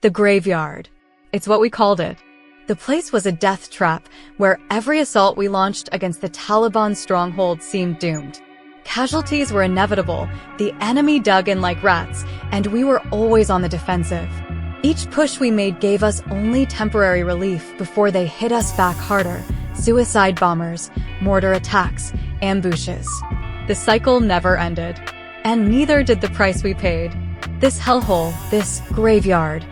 The graveyard. It's what we called it. The place was a death trap where every assault we launched against the Taliban stronghold seemed doomed. Casualties were inevitable, the enemy dug in like rats, and we were always on the defensive. Each push we made gave us only temporary relief before they hit us back harder. Suicide bombers, mortar attacks, ambushes. The cycle never ended. And neither did the price we paid. This hellhole, this graveyard,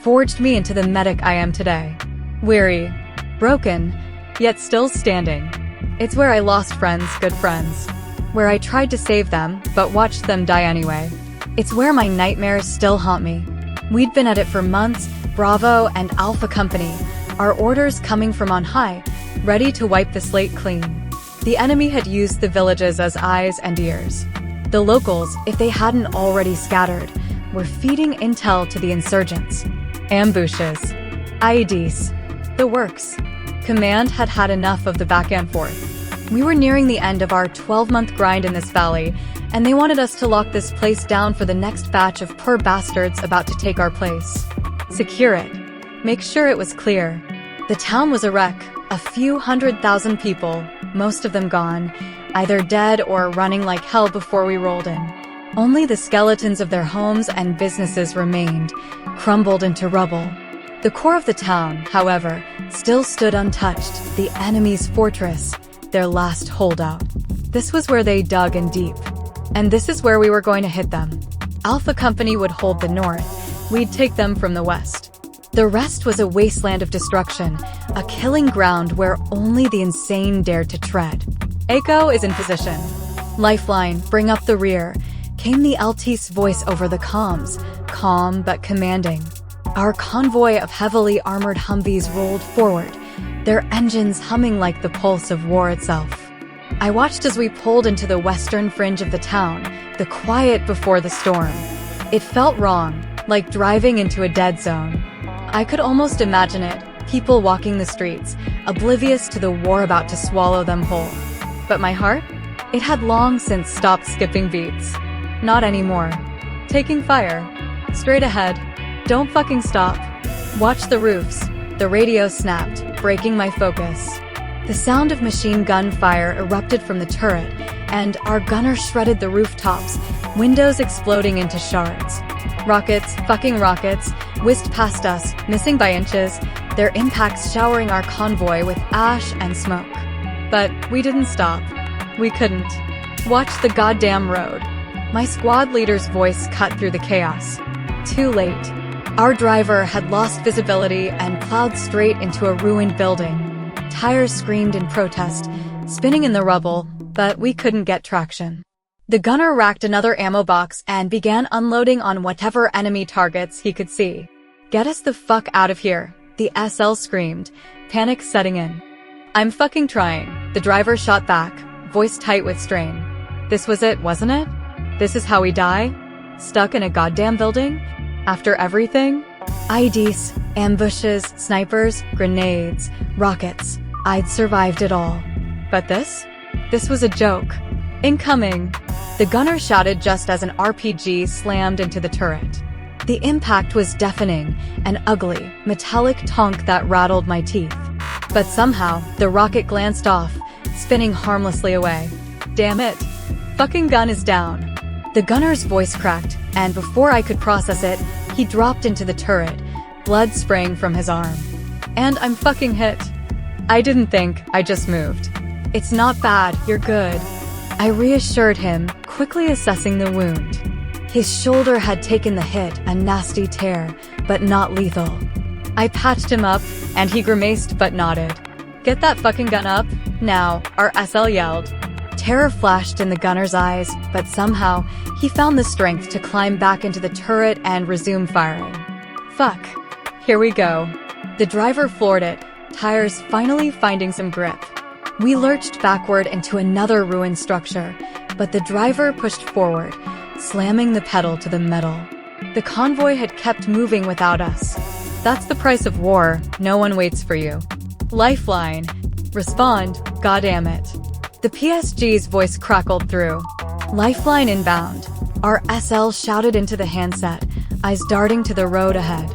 forged me into the medic I am today. Weary, broken, yet still standing. It's where I lost friends, good friends. Where I tried to save them, but watched them die anyway. It's where my nightmares still haunt me. We'd been at it for months, Bravo and Alpha Company, our orders coming from on high, ready to wipe the slate clean. The enemy had used the villages as eyes and ears. The locals, if they hadn't already scattered, were feeding intel to the insurgents. Ambushes. IEDs. The works. Command had had enough of the back and forth. We were nearing the end of our 12-month grind in this valley, and they wanted us to lock this place down for the next batch of poor bastards about to take our place. Secure it. Make sure it was clear. The town was a wreck, a few 100,000 people, most of them gone, either dead or running like hell before we rolled in. Only the skeletons of their homes and businesses remained, crumbled into rubble. The core of the town, however, still stood untouched, the enemy's fortress, their last holdout. This was where they dug in deep. And this is where we were going to hit them. Alpha Company would hold the north, we'd take them from the west. The rest was a wasteland of destruction, a killing ground where only the insane dared to tread. Echo is in position. Lifeline, bring up the rear, came the LT's voice over the comms, calm but commanding. Our convoy of heavily armored Humvees rolled forward, their engines humming like the pulse of war itself. I watched as we pulled into the western fringe of the town, the quiet before the storm. It felt wrong, like driving into a dead zone. I could almost imagine it, people walking the streets, oblivious to the war about to swallow them whole. But my heart? It had long since stopped skipping beats. Not anymore. Taking fire. Straight ahead. Don't fucking stop. Watch the roofs. The radio snapped, breaking my focus. The sound of machine gun fire erupted from the turret, and our gunner shredded the rooftops, windows exploding into shards. Rockets, fucking rockets, whisked past us, missing by inches, their impacts showering our convoy with ash and smoke. But we didn't stop. We couldn't. Watch the goddamn road. My squad leader's voice cut through the chaos. Too late. Our driver had lost visibility and plowed straight into a ruined building. Tires screamed in protest, spinning in the rubble, but we couldn't get traction. The gunner racked another ammo box and began unloading on whatever enemy targets he could see. Get us the fuck out of here, the SL screamed, panic setting in. I'm fucking trying, the driver shot back, voice tight with strain. This was it, wasn't it? This is how we die? Stuck in a goddamn building? After everything? IEDs, ambushes, snipers, grenades, rockets. I'd survived it all. But this? This was a joke. Incoming! The gunner shouted just as an RPG slammed into the turret. The impact was deafening, an ugly, metallic tonk that rattled my teeth. But somehow, the rocket glanced off, spinning harmlessly away. Damn it! Fucking gun is down. The gunner's voice cracked, and before I could process it, he dropped into the turret, blood spraying from his arm. And I'm fucking hit. I didn't think, I just moved. It's not bad, you're good. I reassured him, quickly assessing the wound. His shoulder had taken the hit, a nasty tear, but not lethal. I patched him up, and he grimaced but nodded. Get that fucking gun up, now, our SL yelled. Terror flashed in the gunner's eyes, but somehow, he found the strength to climb back into the turret and resume firing. Fuck. Here we go. The driver floored it, tires finally finding some grip. We lurched backward into another ruined structure, but the driver pushed forward, slamming the pedal to the metal. The convoy had kept moving without us. That's the price of war, no one waits for you. Lifeline. Respond, goddammit. The PSG's voice crackled through. Lifeline inbound. Our SL shouted into the handset, eyes darting to the road ahead.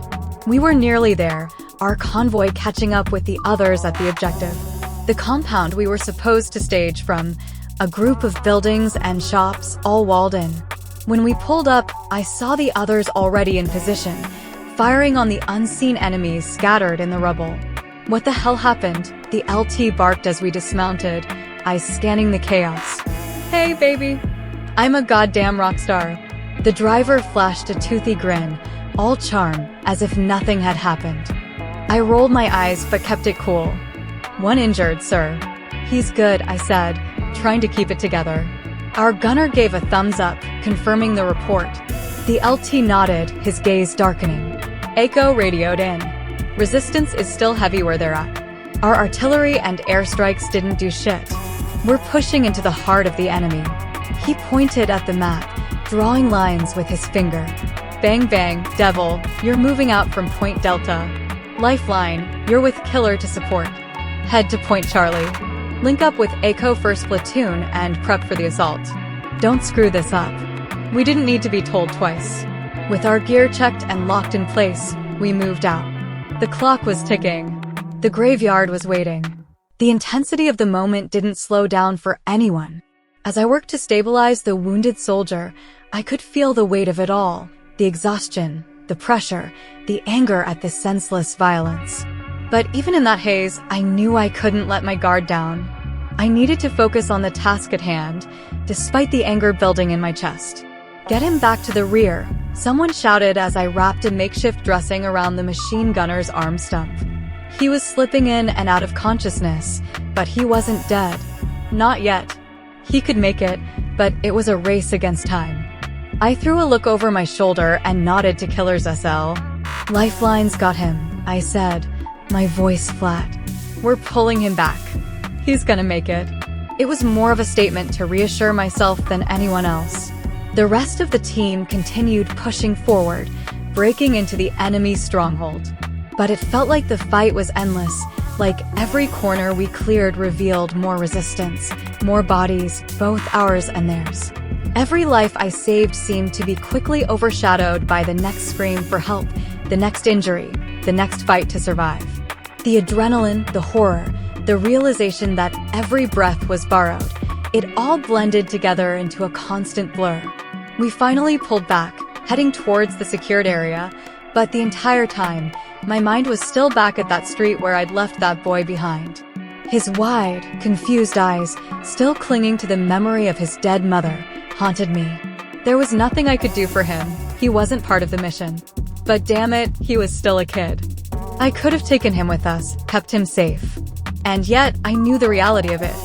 We were nearly there, our convoy catching up with the others at the objective. The compound we were supposed to stage from, a group of buildings and shops all walled in. When we pulled up, I saw the others already in position, firing on the unseen enemies scattered in the rubble. What the hell happened? The LT barked as we dismounted, eyes scanning the chaos. Hey, baby. I'm a goddamn rock star. The driver flashed a toothy grin, all charm, as if nothing had happened. I rolled my eyes but kept it cool. One injured, sir. He's good, I said, trying to keep it together. Our gunner gave a thumbs up, confirming the report. The LT nodded, his gaze darkening. Echo radioed in. Resistance is still heavy where they're at. Our artillery and airstrikes didn't do shit. We're pushing into the heart of the enemy. He pointed at the map, drawing lines with his finger. Bang bang, devil, you're moving out from Point Delta. Lifeline, you're with Killer to support. Head to Point Charlie. Link up with Echo 1st Platoon and prep for the assault. Don't screw this up. We didn't need to be told twice. With our gear checked and locked in place, we moved out. The clock was ticking. The graveyard was waiting. The intensity of the moment didn't slow down for anyone. As I worked to stabilize the wounded soldier, I could feel the weight of it all. The exhaustion, the pressure, the anger at the senseless violence. But even in that haze, I knew I couldn't let my guard down. I needed to focus on the task at hand, despite the anger building in my chest. Get him back to the rear, someone shouted as I wrapped a makeshift dressing around the machine gunner's arm stump. He was slipping in and out of consciousness, but he wasn't dead. Not yet. He could make it, but it was a race against time. I threw a look over my shoulder and nodded to Killer's SL. Lifeline's got him, I said, my voice flat. We're pulling him back. He's gonna make it. It was more of a statement to reassure myself than anyone else. The rest of the team continued pushing forward, breaking into the enemy's stronghold. But it felt like the fight was endless, like every corner we cleared revealed more resistance, more bodies, both ours and theirs. Every life I saved seemed to be quickly overshadowed by the next scream for help, the next injury, the next fight to survive. The adrenaline, the horror, the realization that every breath was borrowed, it all blended together into a constant blur. We finally pulled back, heading towards the secured area, but the entire time, my mind was still back at that street where I'd left that boy behind. His wide, confused eyes, still clinging to the memory of his dead mother, haunted me. There was nothing I could do for him. He wasn't part of the mission. But damn it, he was still a kid. I could have taken him with us, kept him safe. And yet, I knew the reality of it.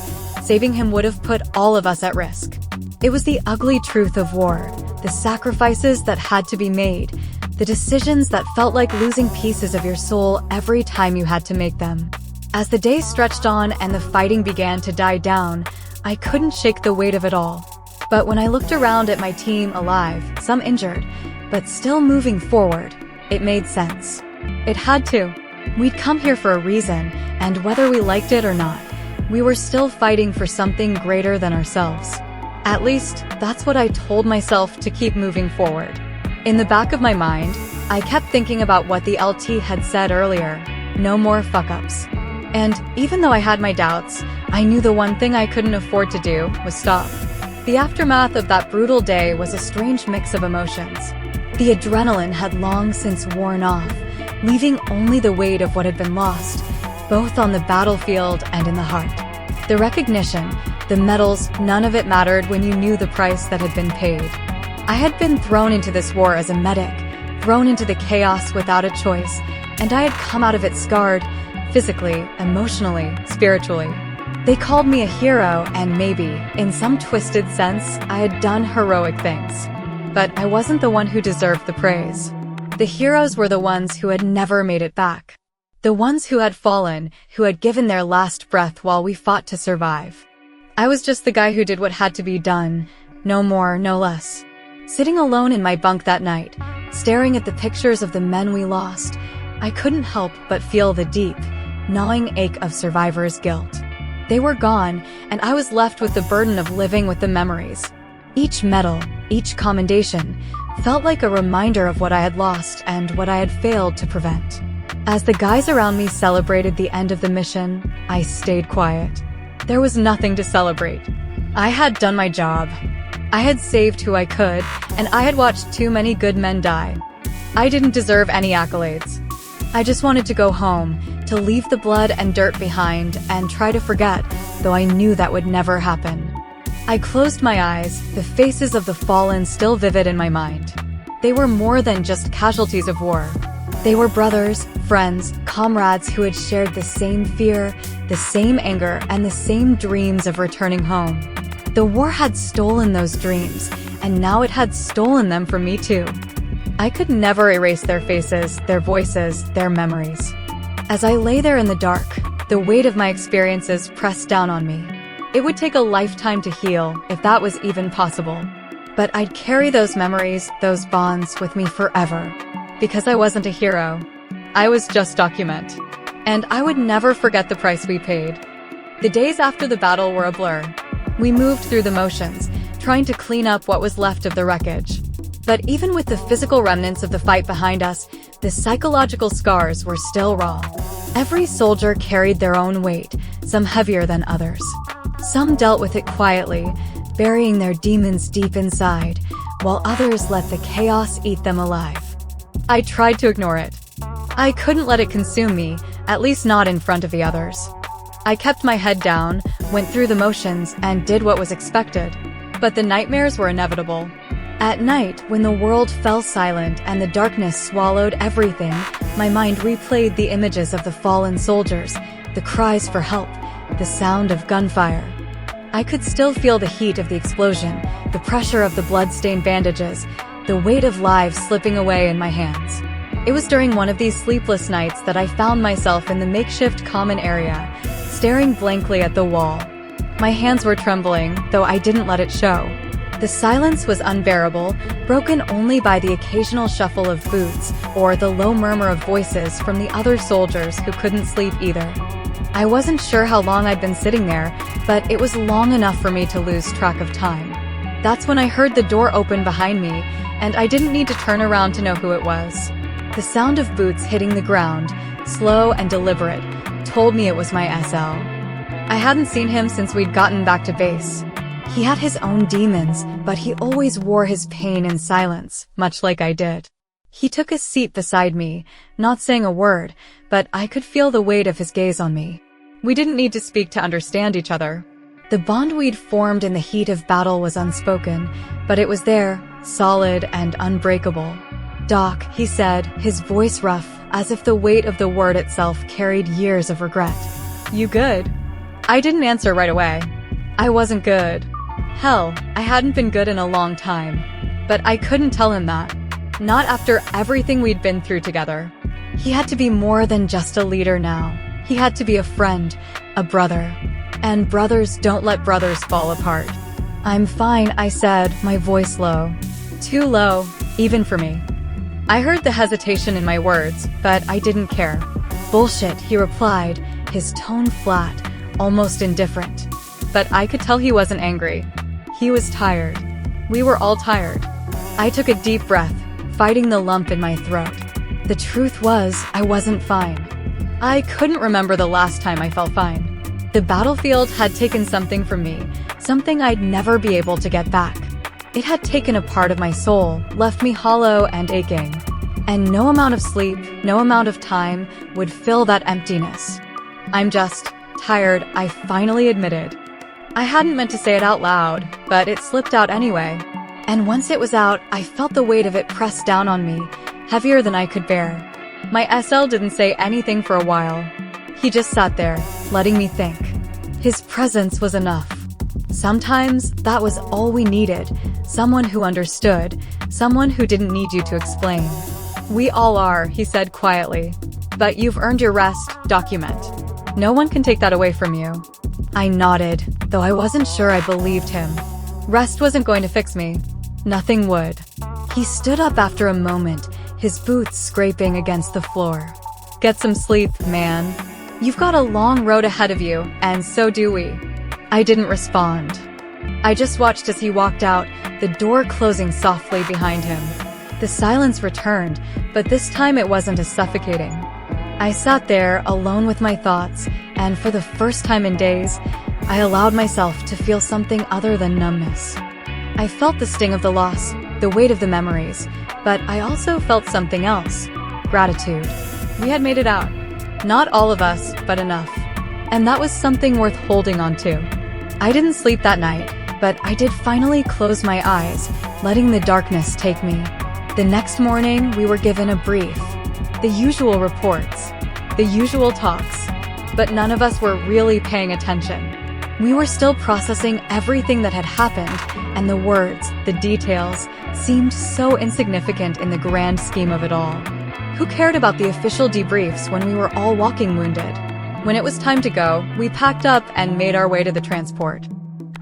Saving him would have put all of us at risk. It was the ugly truth of war, the sacrifices that had to be made, the decisions that felt like losing pieces of your soul every time you had to make them. As the day stretched on and the fighting began to die down, I couldn't shake the weight of it all. But when I looked around at my team alive, some injured, but still moving forward, it made sense. It had to. We'd come here for a reason, and whether we liked it or not, we were still fighting for something greater than ourselves. At least, that's what I told myself to keep moving forward. In the back of my mind, I kept thinking about what the LT had said earlier, no more fuck-ups. And even though I had my doubts, I knew the one thing I couldn't afford to do was stop. The aftermath of that brutal day was a strange mix of emotions. The adrenaline had long since worn off, leaving only the weight of what had been lost, both on the battlefield and in the heart. The recognition, the medals, none of it mattered when you knew the price that had been paid. I had been thrown into this war as a medic, thrown into the chaos without a choice, and I had come out of it scarred, physically, emotionally, spiritually. They called me a hero, and maybe, in some twisted sense, I had done heroic things. But I wasn't the one who deserved the praise. The heroes were the ones who had never made it back. The ones who had fallen, who had given their last breath while we fought to survive. I was just the guy who did what had to be done, no more, no less. Sitting alone in my bunk that night, staring at the pictures of the men we lost, I couldn't help but feel the deep, gnawing ache of survivor's guilt. They were gone, and I was left with the burden of living with the memories. Each medal, each commendation, felt like a reminder of what I had lost and what I had failed to prevent. As the guys around me celebrated the end of the mission, I stayed quiet. There was nothing to celebrate. I had done my job. I had saved who I could, and I had watched too many good men die. I didn't deserve any accolades. I just wanted to go home, to leave the blood and dirt behind, and try to forget, though I knew that would never happen. I closed my eyes, the faces of the fallen still vivid in my mind. They were more than just casualties of war. They were brothers, friends, comrades who had shared the same fear, the same anger, and the same dreams of returning home. The war had stolen those dreams, and now it had stolen them from me too. I could never erase their faces, their voices, their memories. As I lay there in the dark, the weight of my experiences pressed down on me. It would take a lifetime to heal, if that was even possible. But I'd carry those memories, those bonds, with me forever. Because I wasn't a hero. I was just document. And I would never forget the price we paid. The days after the battle were a blur. We moved through the motions, trying to clean up what was left of the wreckage. But even with the physical remnants of the fight behind us, the psychological scars were still raw. Every soldier carried their own weight, some heavier than others. Some dealt with it quietly, burying their demons deep inside, while others let the chaos eat them alive. I tried to ignore it. I couldn't let it consume me, at least not in front of the others. I kept my head down, went through the motions, and did what was expected. But the nightmares were inevitable. At night, when the world fell silent and the darkness swallowed everything, my mind replayed the images of the fallen soldiers, the cries for help, the sound of gunfire. I could still feel the heat of the explosion, the pressure of the blood-stained bandages, the weight of lives slipping away in my hands. It was during one of these sleepless nights that I found myself in the makeshift common area, staring blankly at the wall. My hands were trembling, though I didn't let it show. The silence was unbearable, broken only by the occasional shuffle of boots or the low murmur of voices from the other soldiers who couldn't sleep either. I wasn't sure how long I'd been sitting there, but it was long enough for me to lose track of time. That's when I heard the door open behind me, and I didn't need to turn around to know who it was. The sound of boots hitting the ground, slow and deliberate, told me it was my SL. I hadn't seen him since we'd gotten back to base. He had his own demons, but he always wore his pain in silence, much like I did. He took a seat beside me, not saying a word, but I could feel the weight of his gaze on me. We didn't need to speak to understand each other. The bond we'd formed in the heat of battle was unspoken, but it was there, solid and unbreakable. "Doc," he said, his voice rough, as if the weight of the word itself carried years of regret. "You good?" I didn't answer right away. I wasn't good. Hell, I hadn't been good in a long time. But I couldn't tell him that. Not after everything we'd been through together. He had to be more than just a leader now. He had to be a friend, a brother. And brothers don't let brothers fall apart. "I'm fine," I said, my voice low. Too low, even for me. I heard the hesitation in my words, but I didn't care. "Bullshit," he replied, his tone flat, almost indifferent. But I could tell he wasn't angry. He was tired. We were all tired. I took a deep breath, fighting the lump in my throat. The truth was, I wasn't fine. I couldn't remember the last time I felt fine. The battlefield had taken something from me, something I'd never be able to get back. It had taken a part of my soul, left me hollow and aching. And no amount of sleep, no amount of time would fill that emptiness. "I'm just tired," I finally admitted. I hadn't meant to say it out loud, but it slipped out anyway. And once it was out, I felt the weight of it press down on me, heavier than I could bear. My SL didn't say anything for a while. He just sat there, letting me think. His presence was enough. Sometimes, that was all we needed. Someone who understood, someone who didn't need you to explain. "We all are," he said quietly. "But you've earned your rest, document. No one can take that away from you." I nodded, though I wasn't sure I believed him. Rest wasn't going to fix me. Nothing would. He stood up after a moment, his boots scraping against the floor. "Get some sleep, man. You've got a long road ahead of you, and so do we." I didn't respond. I just watched as he walked out, the door closing softly behind him. The silence returned, but this time it wasn't as suffocating. I sat there alone with my thoughts, and for the first time in days, I allowed myself to feel something other than numbness. I felt the sting of the loss, the weight of the memories, but I also felt something else: gratitude. We had made it out. Not all of us, but enough. And that was something worth holding on to. I didn't sleep that night, but I did finally close my eyes, letting the darkness take me. The next morning, we were given a brief. The usual reports, the usual talks, but none of us were really paying attention. We were still processing everything that had happened, and the words, the details, seemed so insignificant in the grand scheme of it all. Who cared about the official debriefs when we were all walking wounded? When it was time to go, we packed up and made our way to the transport.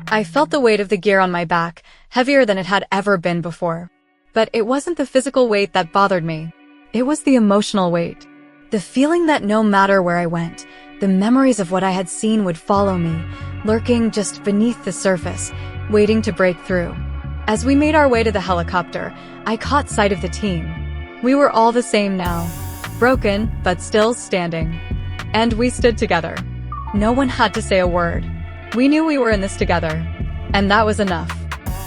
I felt the weight of the gear on my back, heavier than it had ever been before. But it wasn't the physical weight that bothered me. It was the emotional weight. The feeling that no matter where I went, the memories of what I had seen would follow me, lurking just beneath the surface, waiting to break through. As we made our way to the helicopter, I caught sight of the team. We were all the same now, broken, but still standing. And we stood together. No one had to say a word. We knew we were in this together. And that was enough.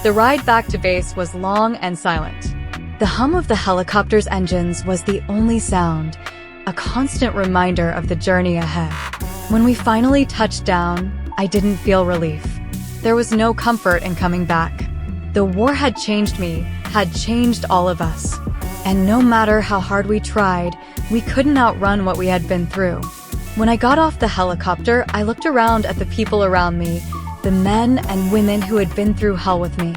The ride back to base was long and silent. The hum of the helicopter's engines was the only sound, a constant reminder of the journey ahead. When we finally touched down, I didn't feel relief. There was no comfort in coming back. The war had changed me, had changed all of us. And no matter how hard we tried, we couldn't outrun what we had been through. When I got off the helicopter, I looked around at the people around me, the men and women who had been through hell with me.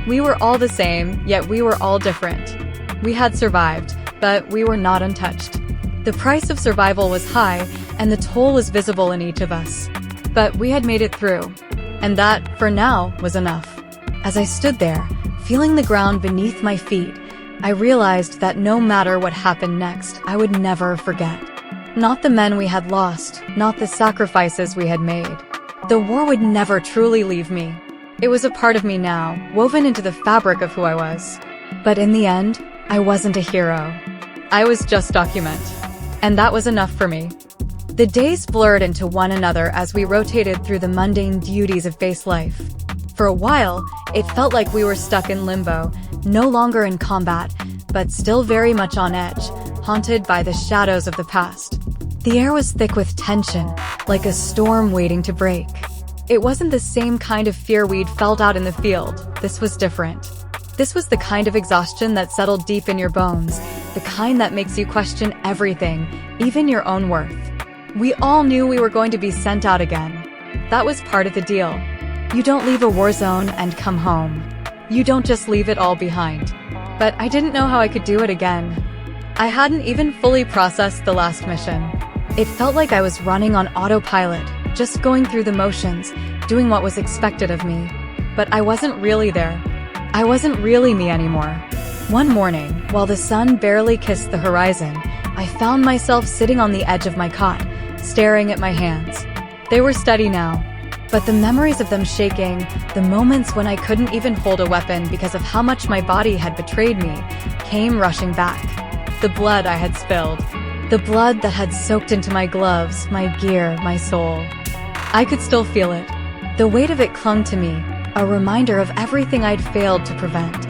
We were all the same, yet we were all different. We had survived, but we were not untouched. The price of survival was high, and the toll was visible in each of us. But we had made it through. And that, for now, was enough. As I stood there, feeling the ground beneath my feet, I realized that no matter what happened next, I would never forget. Not the men we had lost, not the sacrifices we had made. The war would never truly leave me. It was a part of me now, woven into the fabric of who I was. But in the end, I wasn't a hero. I was just document. And that was enough for me. The days blurred into one another as we rotated through the mundane duties of base life. For a while, it felt like we were stuck in limbo, no longer in combat, but still very much on edge, haunted by the shadows of the past. The air was thick with tension, like a storm waiting to break. It wasn't the same kind of fear we'd felt out in the field. This was different. This was the kind of exhaustion that settled deep in your bones, the kind that makes you question everything, even your own worth. We all knew we were going to be sent out again. That was part of the deal. You don't leave a war zone and come home. You don't just leave it all behind. But I didn't know how I could do it again. I hadn't even fully processed the last mission. It felt like I was running on autopilot, just going through the motions, doing what was expected of me. But I wasn't really there. I wasn't really me anymore. One morning, while the sun barely kissed the horizon, I found myself sitting on the edge of my cot, staring at my hands. They were steady now, but the memories of them shaking, the moments when I couldn't even hold a weapon because of how much my body had betrayed me, came rushing back. The blood I had spilled. The blood that had soaked into my gloves, my gear, my soul. I could still feel it. The weight of it clung to me, a reminder of everything I'd failed to prevent,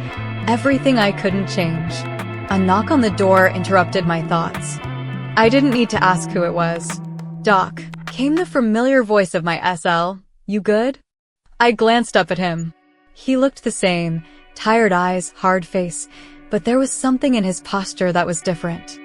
everything I couldn't change. A knock on the door interrupted my thoughts. I didn't need to ask who it was. "Doc," came the familiar voice of my SL. "You good?" I glanced up at him. He looked the same, tired eyes, hard face, but there was something in his posture that was different.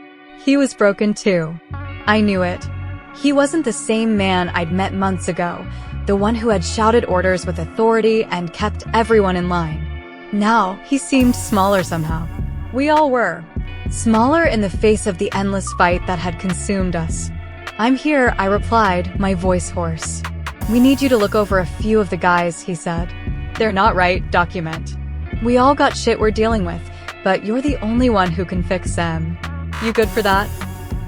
He was broken too. I knew it. He wasn't the same man I'd met months ago, the one who had shouted orders with authority and kept everyone in line. Now, he seemed smaller somehow. We all were. Smaller in the face of the endless fight that had consumed us. "I'm here," I replied, my voice hoarse. "We need you to look over a few of the guys," he said. "They're not right, document. We all got shit we're dealing with, but you're the only one who can fix them. You good for that?"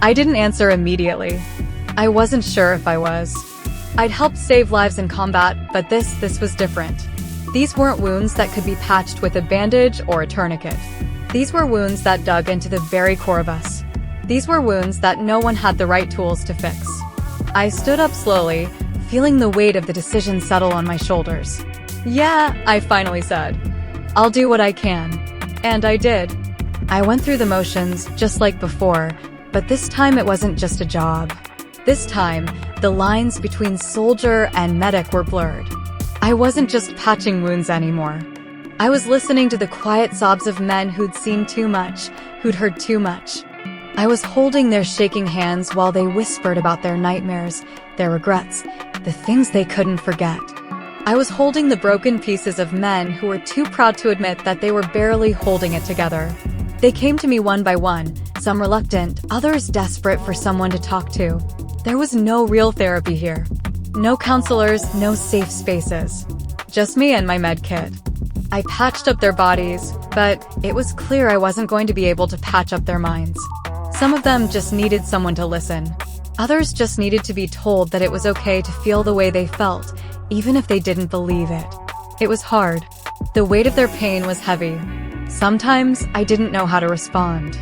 I didn't answer immediately. I wasn't sure if I was. I'd helped save lives in combat, but this was different. These weren't wounds that could be patched with a bandage or a tourniquet. These were wounds that dug into the very core of us. These were wounds that no one had the right tools to fix. I stood up slowly, feeling the weight of the decision settle on my shoulders. "Yeah," I finally said. "I'll do what I can." And I did. I went through the motions, just like before, but this time it wasn't just a job. This time, the lines between soldier and medic were blurred. I wasn't just patching wounds anymore. I was listening to the quiet sobs of men who'd seen too much, who'd heard too much. I was holding their shaking hands while they whispered about their nightmares, their regrets, the things they couldn't forget. I was holding the broken pieces of men who were too proud to admit that they were barely holding it together. They came to me one by one, some reluctant, others desperate for someone to talk to. There was no real therapy here. No counselors, no safe spaces. Just me and my med kit. I patched up their bodies, but it was clear I wasn't going to be able to patch up their minds. Some of them just needed someone to listen. Others just needed to be told that it was okay to feel the way they felt, even if they didn't believe it. It was hard. The weight of their pain was heavy. Sometimes I didn't know how to respond.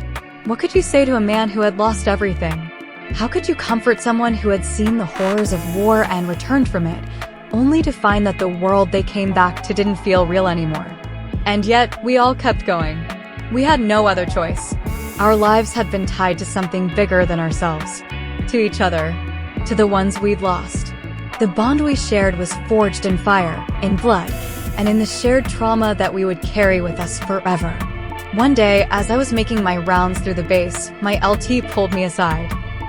What could you say to a man who had lost everything? How could you comfort someone who had seen the horrors of war and returned from it, only to find that the world they came back to didn't feel real anymore? And yet, we all kept going. We had no other choice. Our lives had been tied to something bigger than ourselves. To each other. To the ones we'd lost. The bond we shared was forged in fire, in blood, and in the shared trauma that we would carry with us forever. One day, as I was making my rounds through the base, my LT pulled me aside.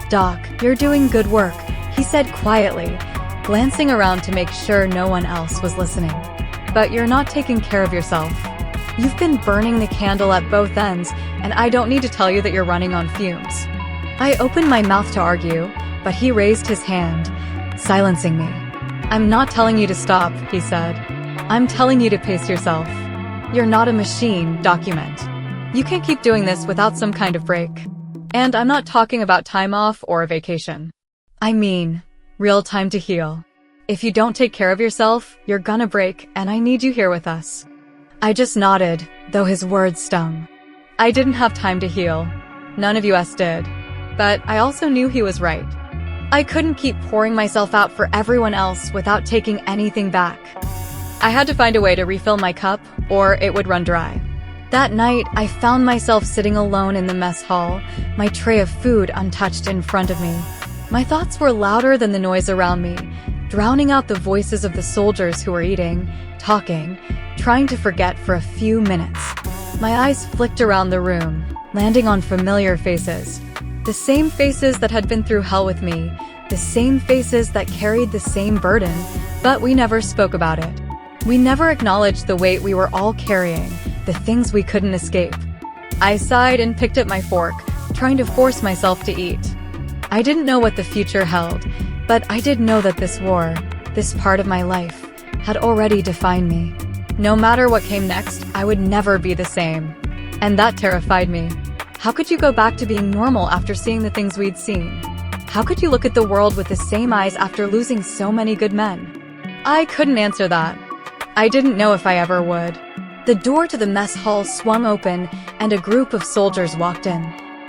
"Doc, you're doing good work," he said quietly, glancing around to make sure no one else was listening. "But you're not taking care of yourself. You've been burning the candle at both ends, and I don't need to tell you that you're running on fumes." I opened my mouth to argue, but he raised his hand, silencing me. "I'm not telling you to stop," he said. "I'm telling you to pace yourself. You're not a machine, document. You can't keep doing this without some kind of break. And I'm not talking about time off or a vacation. I mean, real time to heal. If you don't take care of yourself, you're gonna break, and I need you here with us." I just nodded, though his words stung. I didn't have time to heal. None of us did. But I also knew he was right. I couldn't keep pouring myself out for everyone else without taking anything back. I had to find a way to refill my cup, or it would run dry. That night, I found myself sitting alone in the mess hall, my tray of food untouched in front of me. My thoughts were louder than the noise around me, drowning out the voices of the soldiers who were eating, talking, trying to forget for a few minutes. My eyes flicked around the room, landing on familiar faces. The same faces that had been through hell with me, the same faces that carried the same burden, but we never spoke about it. We never acknowledged the weight we were all carrying, the things we couldn't escape. I sighed and picked up my fork, trying to force myself to eat. I didn't know what the future held, but I did know that this war, this part of my life, had already defined me. No matter what came next, I would never be the same. And that terrified me. How could you go back to being normal after seeing the things we'd seen? How could you look at the world with the same eyes after losing so many good men? I couldn't answer that. I didn't know if I ever would. The door to the mess hall swung open, and a group of soldiers walked in.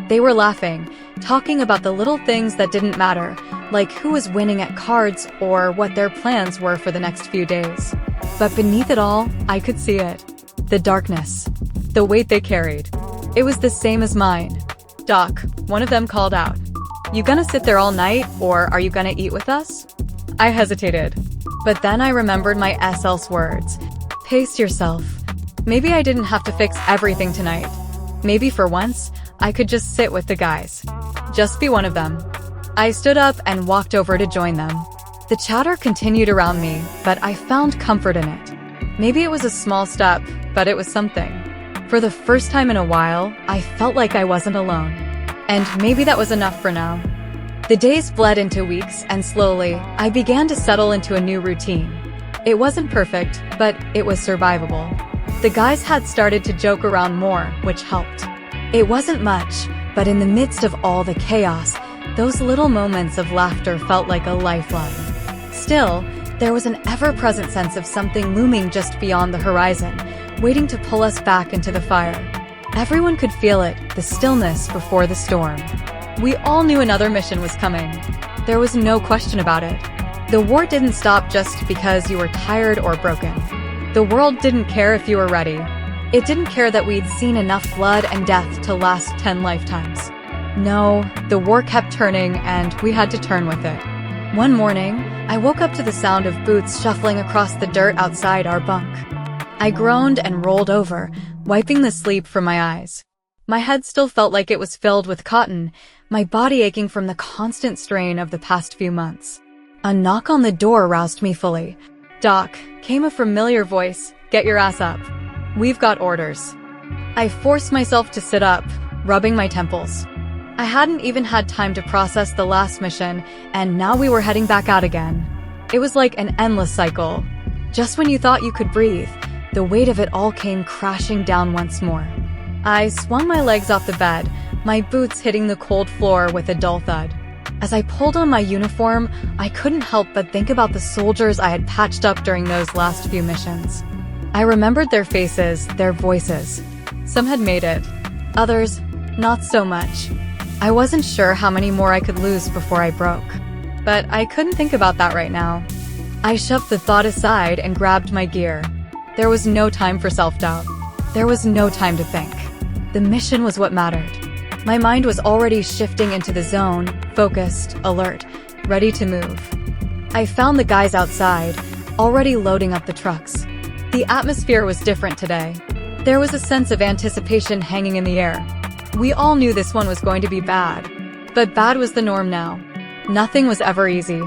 They were laughing, talking about the little things that didn't matter, like who was winning at cards or what their plans were for the next few days. But beneath it all, I could see it. The darkness. The weight they carried. It was the same as mine. "Doc," one of them called out. "You gonna sit there all night, or are you gonna eat with us?" I hesitated. But then I remembered my SL's words. Pace yourself. Maybe I didn't have to fix everything tonight. Maybe for once, I could just sit with the guys. Just be one of them. I stood up and walked over to join them. The chatter continued around me, but I found comfort in it. Maybe it was a small step, but it was something. For the first time in a while, I felt like I wasn't alone. And maybe that was enough for now. The days bled into weeks, and slowly, I began to settle into a new routine. It wasn't perfect, but it was survivable. The guys had started to joke around more, which helped. It wasn't much, but in the midst of all the chaos, those little moments of laughter felt like a lifeline. Still, there was an ever-present sense of something looming just beyond the horizon, waiting to pull us back into the fire. Everyone could feel it, the stillness before the storm. We all knew another mission was coming. There was no question about it. The war didn't stop just because you were tired or broken. The world didn't care if you were ready. It didn't care that we'd seen enough blood and death to last 10 lifetimes. No, the war kept turning, and we had to turn with it. One morning, I woke up to the sound of boots shuffling across the dirt outside our bunk. I groaned and rolled over, wiping the sleep from my eyes. My head still felt like it was filled with cotton, my body aching from the constant strain of the past few months. A knock on the door roused me fully. "Doc," came a familiar voice, "get your ass up. We've got orders." I forced myself to sit up, rubbing my temples. I hadn't even had time to process the last mission, and now we were heading back out again. It was like an endless cycle. Just when you thought you could breathe, the weight of it all came crashing down once more. I swung my legs off the bed, my boots hitting the cold floor with a dull thud. As I pulled on my uniform, I couldn't help but think about the soldiers I had patched up during those last few missions. I remembered their faces, their voices. Some had made it. Others, not so much. I wasn't sure how many more I could lose before I broke. But I couldn't think about that right now. I shoved the thought aside and grabbed my gear. There was no time for self-doubt. There was no time to think. The mission was what mattered. My mind was already shifting into the zone, focused, alert, ready to move. I found the guys outside, already loading up the trucks. The atmosphere was different today. There was a sense of anticipation hanging in the air. We all knew this one was going to be bad. But bad was the norm now. Nothing was ever easy.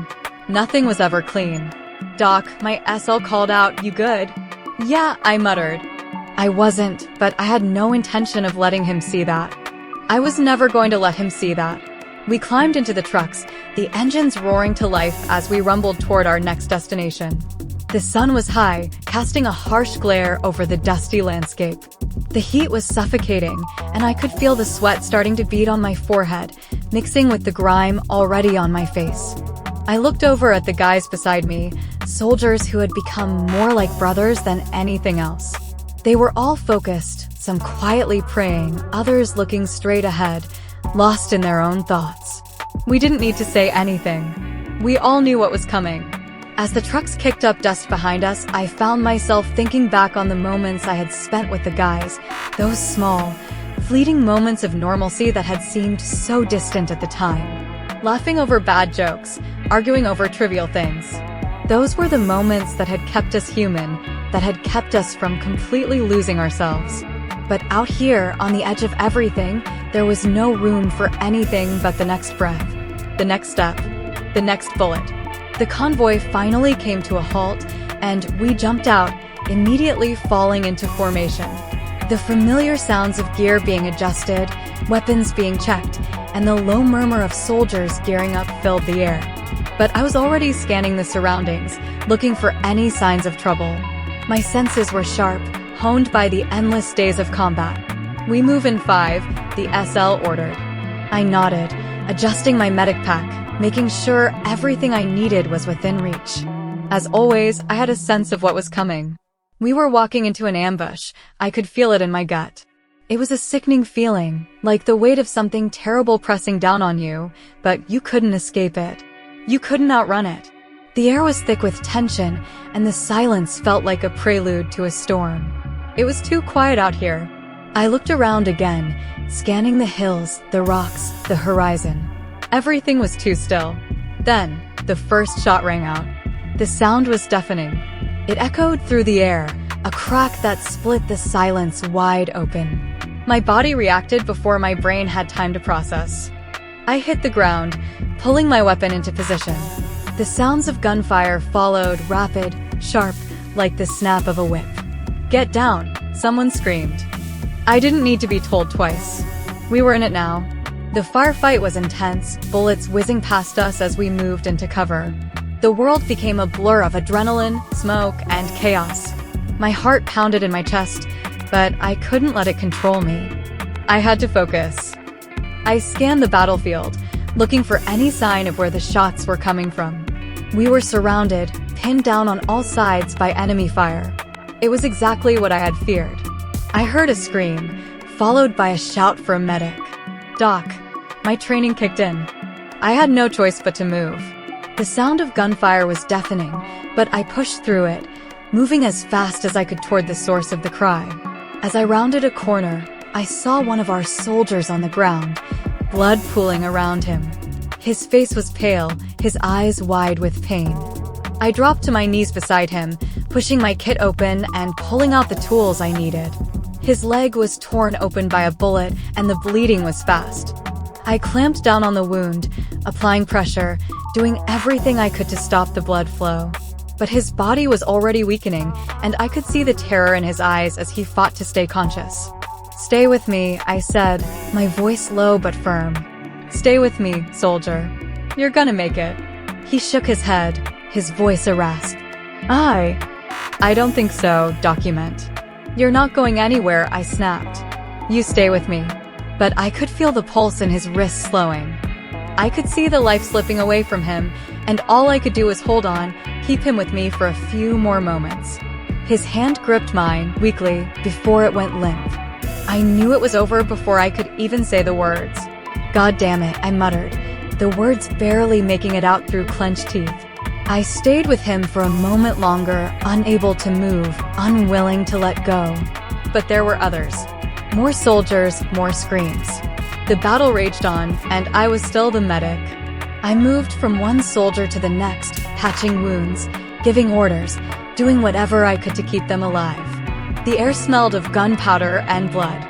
Nothing was ever clean. "Doc," my SL called out, "You good?" "Yeah," I muttered. I wasn't, but I had no intention of letting him see that. I was never going to let him see that. We climbed into the trucks, the engines roaring to life as we rumbled toward our next destination. The sun was high, casting a harsh glare over the dusty landscape. The heat was suffocating, and I could feel the sweat starting to bead on my forehead, mixing with the grime already on my face. I looked over at the guys beside me, soldiers who had become more like brothers than anything else. They were all focused, some quietly praying, others looking straight ahead, lost in their own thoughts. We didn't need to say anything. We all knew what was coming. As the trucks kicked up dust behind us, I found myself thinking back on the moments I had spent with the guys, those small, fleeting moments of normalcy that had seemed so distant at the time. Laughing over bad jokes, arguing over trivial things. Those were the moments that had kept us human, that had kept us from completely losing ourselves. But out here, on the edge of everything, there was no room for anything but the next breath, the next step, the next bullet. The convoy finally came to a halt, and we jumped out, immediately falling into formation. The familiar sounds of gear being adjusted, weapons being checked, and the low murmur of soldiers gearing up filled the air. But I was already scanning the surroundings, looking for any signs of trouble. My senses were sharp, honed by the endless days of combat. "We move in 5, the SL ordered. I nodded, adjusting my medic pack, making sure everything I needed was within reach. As always, I had a sense of what was coming. We were walking into an ambush. I could feel it in my gut. It was a sickening feeling, like the weight of something terrible pressing down on you, but you couldn't escape it. You couldn't outrun it. The air was thick with tension, and the silence felt like a prelude to a storm. It was too quiet out here. I looked around again, scanning the hills, the rocks, the horizon. Everything was too still. Then, the first shot rang out. The sound was deafening. It echoed through the air, a crack that split the silence wide open. My body reacted before my brain had time to process. I hit the ground, pulling my weapon into position. The sounds of gunfire followed, rapid, sharp, like the snap of a whip. "Get down," someone screamed. I didn't need to be told twice. We were in it now. The firefight was intense, bullets whizzing past us as we moved into cover. The world became a blur of adrenaline, smoke, and chaos. My heart pounded in my chest, but I couldn't let it control me. I had to focus. I scanned the battlefield, looking for any sign of where the shots were coming from. We were surrounded, pinned down on all sides by enemy fire. It was exactly what I had feared. I heard a scream, followed by a shout for a medic. Doc, my training kicked in. I had no choice but to move. The sound of gunfire was deafening, but I pushed through it, moving as fast as I could toward the source of the cry. As I rounded a corner, I saw one of our soldiers on the ground, blood pooling around him. His face was pale, his eyes wide with pain. I dropped to my knees beside him, pushing my kit open and pulling out the tools I needed. His leg was torn open by a bullet, and the bleeding was fast. I clamped down on the wound, applying pressure, doing everything I could to stop the blood flow. But his body was already weakening, and I could see the terror in his eyes as he fought to stay conscious. "Stay with me," I said, my voice low but firm. "Stay with me, soldier. You're gonna make it." He shook his head, his voice a rasp. I don't think so, document. "You're not going anywhere," I snapped. "You stay with me." But I could feel the pulse in his wrist slowing. I could see the life slipping away from him, and all I could do was hold on, keep him with me for a few more moments. His hand gripped mine, weakly, before it went limp. I knew it was over before I could even say the words. "God damn it," I muttered, the words barely making it out through clenched teeth. I stayed with him for a moment longer, unable to move, unwilling to let go. But there were others. More soldiers, more screams. The battle raged on, and I was still the medic. I moved from one soldier to the next, patching wounds, giving orders, doing whatever I could to keep them alive. The air smelled of gunpowder and blood.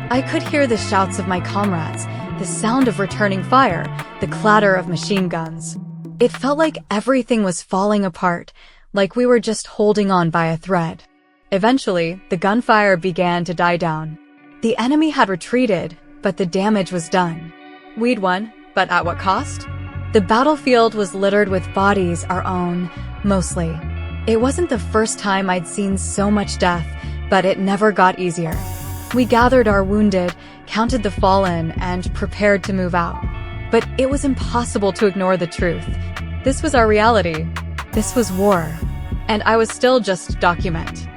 I could hear the shouts of my comrades, the sound of returning fire, the clatter of machine guns. It felt like everything was falling apart, like we were just holding on by a thread. Eventually, the gunfire began to die down. The enemy had retreated, but the damage was done. We'd won, but at what cost? The battlefield was littered with bodies, our own, mostly. It wasn't the first time I'd seen so much death, but it never got easier. We gathered our wounded, counted the fallen, and prepared to move out. But it was impossible to ignore the truth. This was our reality. This was war. And I was still just document.